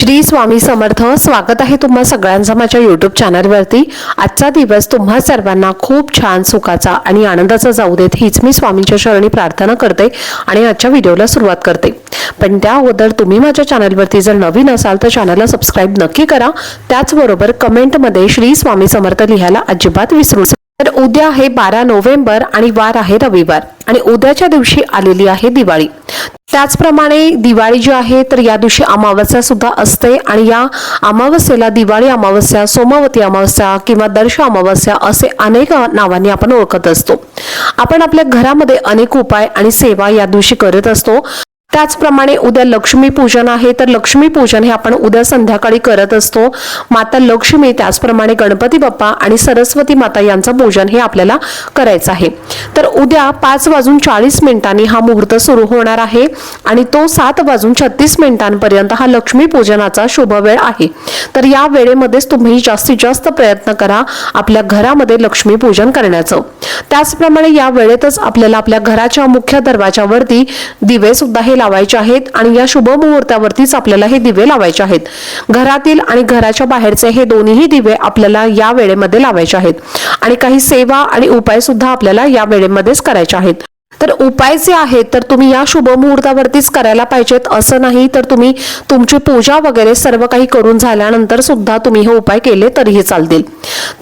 श्री स्वामी समर्थ। स्वागत आहे तुम्हा सगळ्यांचं माझ्या YouTube चॅनलवरती। आजचा दिवस तुम्हा सर्वांना खूप छान सुखाचा आणि आनंदाचा जाऊ देत हीच मी स्वामींच्या चरणी प्रार्थना करते आणि आजच्या व्हिडिओला सुरुवात करते। पण त्या अगोदर तुम्ही माझ्या चॅनलवरती जर नवीन असाल तर चॅनलला सबस्क्राइब नक्की करा। त्याचबरोबर कमेंटमध्ये श्री स्वामी समर्थ लिहायला अजिबात विसरू नका। तर उद्या आहे 12 नोव्हेंबर आणि वार आहे रविवार आणि उद्याच्या दिवशी आलेली आहे दिवाळी। त्याचप्रमाणे दिवाळी जी आहे तर या दिवशी अमावस्या सुद्धा असते आणि या अमावस्येला दिवाळी अमावस्या, सोमवती अमावस्या किंवा दर्श अमावस्या असे अनेक नावांनी आपण ओळखत असतो। आपण आपल्या घरामध्ये अनेक उपाय आणि सेवा या दिवशी करत असतो। त्याचप्रमाणे उद्या लक्ष्मी पूजन आहे तर लक्ष्मी पूजन हे आपण उद्या संध्याकाळी करत असतो। माता लक्ष्मी त्याचप्रमाणे गणपती बाप्पा आणि सरस्वती माता यांचं पूजन हे आपल्याला करायचं आहे। तर उद्या 5:40 हा मुहूर्त सुरू होणार आहे आणि तो 7:36 हा लक्ष्मी पूजनाचा शुभ वेळ आहे। तर या वेळेमध्येच तुम्ही जास्तीत जास्त प्रयत्न करा आपल्या घरामध्ये लक्ष्मी पूजन करण्याचं। त्याचप्रमाणे या वेळेतच आपल्याला आपल्या घराच्या मुख्य दरवाजावरती दिवे सुद्धा हे लावायचे आहेत आणि या शुभ मुहूर्तावरतीच आपल्याला हे दिवे लावायचे आहेत। घरातील आणि घराच्या बाहेरचे हे दोन्ही दिवे आपल्याला या वेळेमध्ये लावायचे आहेत आणि काही सेवा आणि उपाय सुद्धा आपल्याला या वेळेमध्येच करायचे आहेत। तर उपाय जे आहेत तर तुम्ही या शुभ मुहूर्तावरतीच करायला पाहिजेत असं नाही, तर तुम्ही तुमची पूजा वगैरे सर्व काही करून झाल्यानंतर सुद्धा तुम्ही हे उपाय केले तरीही चालतील।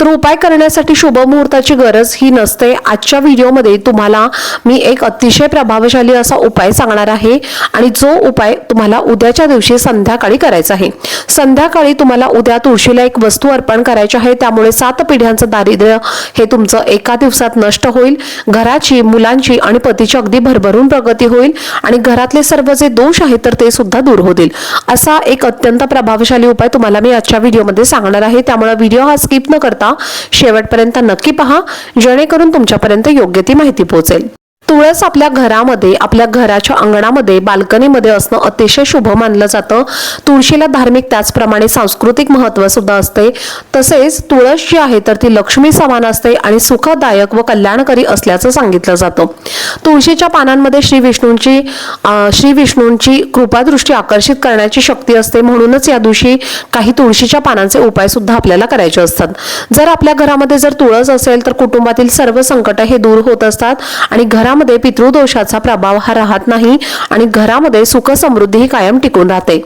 तर उपाय करण्यासाठी शुभ मुहूर्ताची गरज ही नसते। आजच्या व्हिडिओमध्ये तुम्हाला मी एक अतिशय प्रभावशाली असा उपाय सांगणार आहे आणि जो उपाय तुम्हाला उद्याच्या दिवशी संध्याकाळी करायचा आहे। संध्याकाळी तुम्हाला उद्या तुळशीला एक वस्तू अर्पण करायची आहे, त्यामुळे 7 पिढ्यांचं दारिद्र्य हे तुमचं एका दिवसात नष्ट होईल। घराची, मुलांची आणि पतीची अगदी भरभरून प्रगती होईल आणि घरातले सर्व जे दोष आहेत तर ते सुद्धा दूर होतील। असा एक अत्यंत प्रभावशाली उपाय तुम्हाला मी आजच्या व्हिडिओमध्ये सांगणार आहे, त्यामुळे व्हिडिओ हा स्किप न करता शेवटपर्यंत नक्की पहा, जेणेकरून तुमच्यापर्यंत योग्य ती माहिती पोहोचेल। तुळस आपल्या घरामध्ये, आपल्या घराच्या अंगणामध्ये, बाल्कनीमध्ये असणं अतिशय शुभ मानलं जातं। तुळशीला धार्मिक त्याचप्रमाणे सांस्कृतिक महत्त्व सुद्धा असते। तसेच तुळस जी आहे तर ती लक्ष्मी समान असते आणि सुखदायक व कल्याणकारी असल्याचं सांगितलं जातं। तुळशीच्या पानांमध्ये श्री विष्णूंची कृपादृष्टी आकर्षित करण्याची शक्ती असते, म्हणूनच या दिवशी काही तुळशीच्या पानांचे उपाय सुद्धा आपल्याला करायचे असतात। जर आपल्या घरामध्ये जर तुळस असेल तर कुटुंबातील सर्व संकट हे दूर होत असतात आणि घरामध्ये पितृदोषाचा प्रभाव हा राहत नाही आणि घरामध्ये सुख समृद्धी ही कायम टिकून राहते।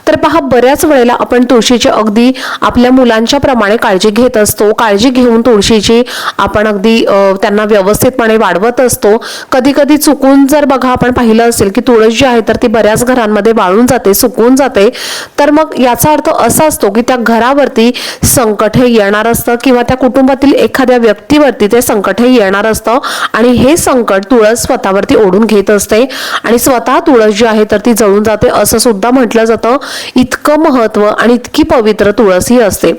तर पहा, बऱ्याच वेळेला आपण तुळशीची अगदी आपल्या मुलांच्या प्रमाणे काळजी घेत असतो। काळजी घेऊन तुळशीची आपण अगदी त्यांना व्यवस्थितपणे वाढवत असतो। कधी कधी चुकून जर बघा आपण पाहिलं असेल की तुळस जी आहे तर ती बऱ्याच घरांमध्ये वाळून जाते, सुकून जाते, तर मग याचा अर्थ असा असतो की त्या घरावरती संकट हे येणार असतं किंवा त्या कुटुंबातील एखाद्या व्यक्तीवरती ते संकट हे येणार असतं आणि हे संकट तुळस स्वतःवरती ओढून घेत असते आणि स्वतः तुळस जी आहे तर ती जळून जाते असं सुद्धा म्हटलं जातं। इतकं महत्त्व आणि इतकी पवित्र तुळस ही असते।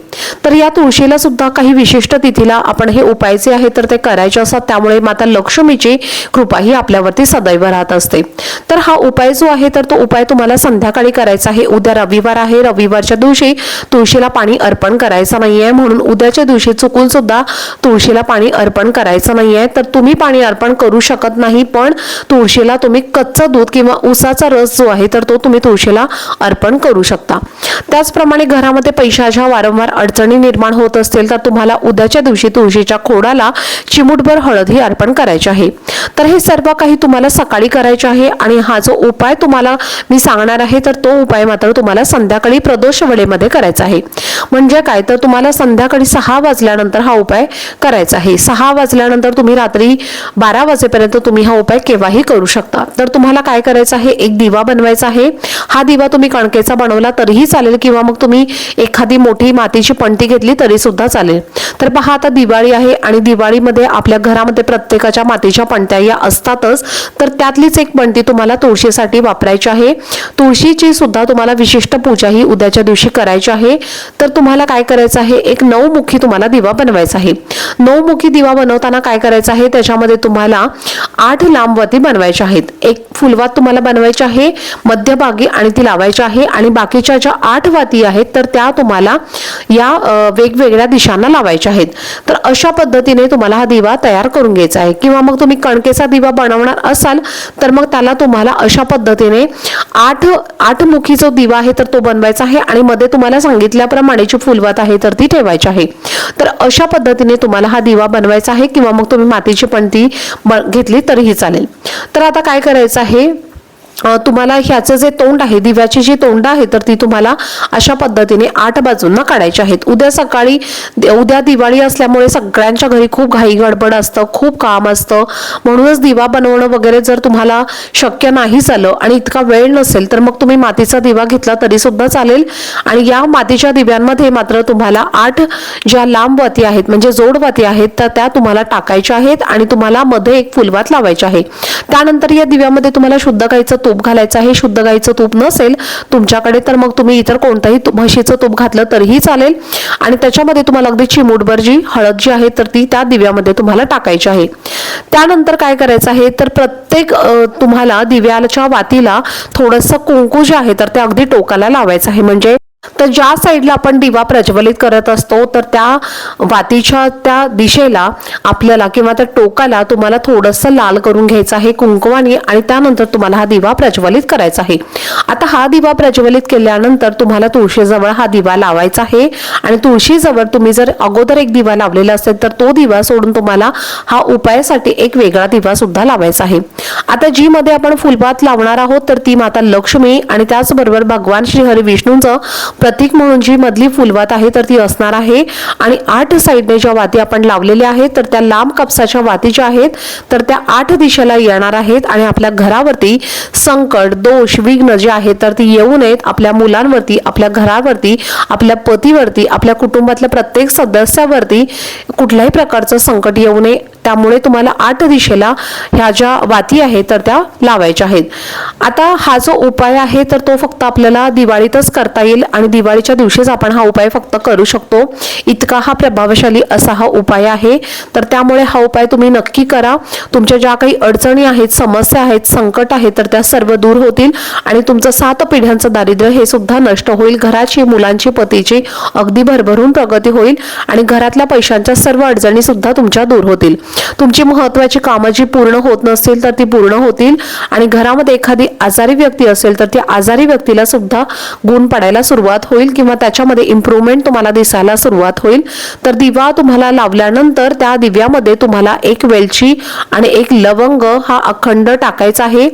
तर या तुळशीला सुद्धा काही विशिष्ट तिथीला आपण हे उपाय जे आहे तर ते करायचे असतात, त्यामुळे माता लक्ष्मीची कृपा ही आपल्यावरती सदैव राहत असते। तर हा उपाय जो आहे तर तो उपाय तुम्हाला संध्याकाळी करायचा आहे। उद्या रविवार आहे, रविवारच्या दिवशी तुळशीला पाणी अर्पण करायचं नाहीये, म्हणून उद्याच्या दिवशी चुकून सुद्धा तुळशीला पाणी अर्पण करायचं नाहीये। तर तुम्ही पाणी अर्पण करू शकत नाही, पण तुळशीला तुम्ही कच्चं दूध किंवा उसाचा रस जो आहे तर तो तुम्ही तुळशीला अर्पण करू शकता। त्याचप्रमाणे घरामध्ये पैशाच्या वारंवार अडचणी निर्माण होत असतील तर तुम्हाला उद्याच्या दिवशी तुळशीच्या खोडाला चिमूटभर हळद ही अर्पण करायची आहे। तर हे सर्व काही तुम्हाला सकाळी करायचे आहे आणि हा जो उपाय तुम्हाला मी सांगणार आहे तर तो उपाय मात्र तुम्हाला संध्याकाळी प्रदोष वेळेमध्ये करायचा आहे। म्हणजे काय, तर तुम्हाला संध्याकाळी 6 वाजल्यानंतर हा उपाय करायचा आहे। 6 वाजल्यानंतर तुम्ही रात्री 12 वाजेपर्यंत तुम्ही हा उपाय केव्हाही करू शकता। तर तुम्हाला काय करायचं आहे, एक दिवा बनवायचा आहे। हा दिवा तुम्ही कणकेचा बनवला तरीही चालेल किंवा मग तुम्ही एखादी मोठी मातीची पणती घेतली तरी सुद्धा चालेल। तर पहा, आता दिवाळी आहे आणि दिवाळीमध्ये आपल्या घरामध्ये प्रत्येकाच्या मातीच्या पणत्या या असतातच, तर त्यातलीच एक पणती तुम्हाला तुळशीसाठी वापरायची आहे। तुळशीची सुद्धा तुम्हाला विशिष्ट पूजा ही उद्याच्या दिवशी करायची आहे। तर तुम्हाला काय करायचं आहे, एक 9 मुखी तुम्हाला दिवा बनवायचा आहे. 9 मुखी दिवा बनवताना काय करायचं आहे, त्याच्यामध्ये तुम्हाला 8 लांबवती बनवायच्या आहेत. एक फुलवात तुम्हाला बनवायची आहे मध्यभागी आणि ती लावायची आहे, आणि बाकीच्या ज्या 8 वाती आहेत तर त्या तुम्हाला या वेगवेगळ्या दिशांना लावायच्या आहेत. तर अशा पद्धतीने तुम्हाला हा दिवा तयार करून घ्यायचा आहे. किंवा मग तुम्ही कणकेचा दिवा बनवणार असाल तर मग त्याला तुम्हाला अशा पद्धतीने 8 मुखी जो दिवा आहे तर तो बनवायचा आहे, आणि मध्ये तुम्हाला सांगितल्याप्रमाणे जी फुलवात आहे तर ती ठेवायची आहे. तर अशा पद्धतीने तुम्हाला हा दिवा बनवायचा आहे, किंवा मग तुम्ही मातीची पणती घेतली तरीही चालेल. तर आता काय करायचं आहे, तुम्हाला ह्याचं जे तोंड आहे, दिव्याची जी तोंड आहे तर ती तुम्हाला अशा पद्धतीने 8 बाजूंना काढायची आहेत. उद्या दिवाळी असल्यामुळे सगळ्यांच्या घरी खूप घाई गडबड असतं, खूप काम असतं. म्हणूनच दिवा बनवणं वगैरे जर तुम्हाला शक्य नाही झालं आणि इतका वेळ नसेल तर मग तुम्ही मातीचा दिवा घेतला तरी सुद्धा चालेल. आणि या मातीच्या दिव्यांमध्ये मात्र तुम्हाला 8 ज्या लांब वाती आहेत म्हणजे जोडवाती आहेत तर त्या तुम्हाला टाकायच्या आहेत, आणि तुम्हाला मध्ये एक फुलवात लावायची आहे. त्यानंतर या दिव्यामध्ये तुम्हाला शुद्ध गाईचं तूप घालायचं आहे. शुद्ध गाईचं तूप नसेल तुमच्याकडे तर मग तुम्ही इतर कोणताही म्हशीचं तूप घातलं तरीही चालेल. आणि त्याच्यामध्ये तुम्हाला अगदी चिमूटभर जी हळद जी आहे तर ती त्या दिव्यामध्ये तुम्हाला टाकायची आहे. त्यानंतर काय करायचं आहे, तर प्रत्येक तुम्हाला दिव्याच्या वातीला थोडंसं कुंकू जे आहे तर ते अगदी टोकाला लावायचं आहे. म्हणजे तर ज्या साईडला आपण दिवा प्रज्वलित करत असतो तर त्या वातीच्या त्या दिशेला आपल्याला किंवा त्या टोकाला तुम्हाला थोडंसं लाल करून घ्यायचं आहे कुंकवाने, आणि त्यानंतर तुम्हाला हा दिवा प्रज्वलित करायचा आहे. आता हा दिवा प्रज्वलित केल्यानंतर तुम्हाला तुळशीजवळ हा दिवा लावायचा आहे, आणि तुळशीजवळ तुम्ही जर अगोदर एक दिवा लावलेला असेल तर तो दिवा सोडून तुम्हाला हा उपायासाठी एक वेगळा दिवा सुद्धा लावायचा आहे. आता जी मध्ये आपण फुलवात लावणार आहोत तर ती माता लक्ष्मी आणि त्याचबरोबर भगवान श्री हरी विष्णूंचं प्रतीक म्हणून जी मधली फुलवात आहे तर ती असणार आहे. आणि 8 साईडने ज्या वाती आपण लावलेल्या आहेत तर त्या लांब कापसाच्या वाती ज्या आहेत तर त्या 8 दिशेला येणार आहेत, आणि आपल्या घरावरती संकट दोष विघ्न जे आहेत तर ती येऊ नयेत. आपल्या मुलांवरती, आपल्या घरावरती, आपल्या पतीवरती, आपल्या कुटुंबातल्या प्रत्येक सदस्यावरती कुठल्याही प्रकारचं संकट येऊ नये. त्यामुळे तुम्हाला 8 दिशेला ह्या ज्या वाती आहेत तर त्या लावायच्या आहेत. आता हा जो उपाय आहे तर तो फक्त आपल्याला दिवाळीतच करता येईल, आणि दिवाळीच्या दिवशीच आपण हा उपाय फक्त करू शकतो. इतका हा प्रभावशाली असा हा उपाय आहे. तर त्यामुळे हा उपाय तुम्ही नक्की करा. तुमच्या ज्या काही अडचणी आहेत, समस्या आहेत, संकट आहेत तर त्या सर्व दूर होतील, आणि तुमचं 7 पिढ्यांचं दारिद्र्य हे सुद्धा नष्ट होईल. घराची, मुलांची, पतीची अगदी भरभरून प्रगती होईल, आणि घरातल्या पैशांच्या सर्व अडचणी सुद्धा तुमच्या दूर होतील. तुमची महत्त्वाची कामं जी पूर्ण होत नसतील तर ती पूर्ण होतील, आणि घरामध्ये एखादी आजारी व्यक्ती असेल तर त्या आजारी व्यक्तीला सुद्धा गुण पडायला सुरुवात होईल, किंवा त्याच्यामध्ये इम्प्रूव्हमेंट तुम्हाला दिसायला सुरुवात होईल. तर दिवा तुम्हाला लावल्यानंतर त्या दिव्यामध्ये तुम्हाला एक वेलची आणि एक लवंग हा अखंड टाकायचा आहे,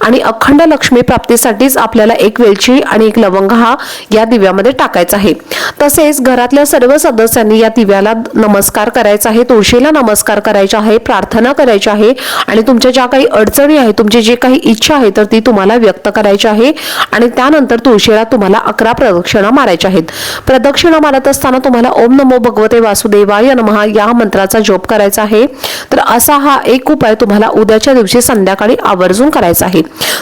आणि अखंड लक्ष्मी प्राप्तीसाठीच आपल्याला एक वेलची आणि एक लवंग हा या दिव्यामध्ये टाकायचा आहे. तसेच घरातल्या सर्व सदस्यांनी या दिव्याला नमस्कार करायचा आहे, तुळशीला नमस्कार करायचा आहे, प्रार्थना करायची आहे, आणि तुमच्या ज्या काही अडचणी आहेत, तुमची जी काही इच्छा आहे तर ती तुम्हाला व्यक्त करायची आहे. आणि त्यानंतर तुळशीला तुम्हाला 11 प्रदक्षिणा मारायच्या आहेत. प्रदक्षिणा मारत असताना तुम्हाला ओम नमो भगवते वासुदेवाय नमः या मंत्राचा जप करायचा आहे. तर असा हा एक उपाय तुम्हाला उद्याच्या दिवशी संध्याकाळी आवर्जून करायचा आहे.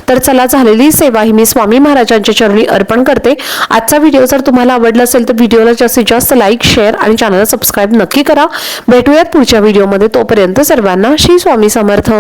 तर चला, झालेली सेवा ही मी स्वामी महाराजांच्या चरणी अर्पण करते. आजचा व्हिडिओ जर तुम्हाला आवडला असेल तर व्हिडिओला जास्तीत जास्त लाईक, शेअर आणि चॅनलला सबस्क्राईब नक्की करा. भेटूयात पुढच्या व्हिडिओमध्ये. तोपर्यंत सर्वांना श्री स्वामी समर्थ.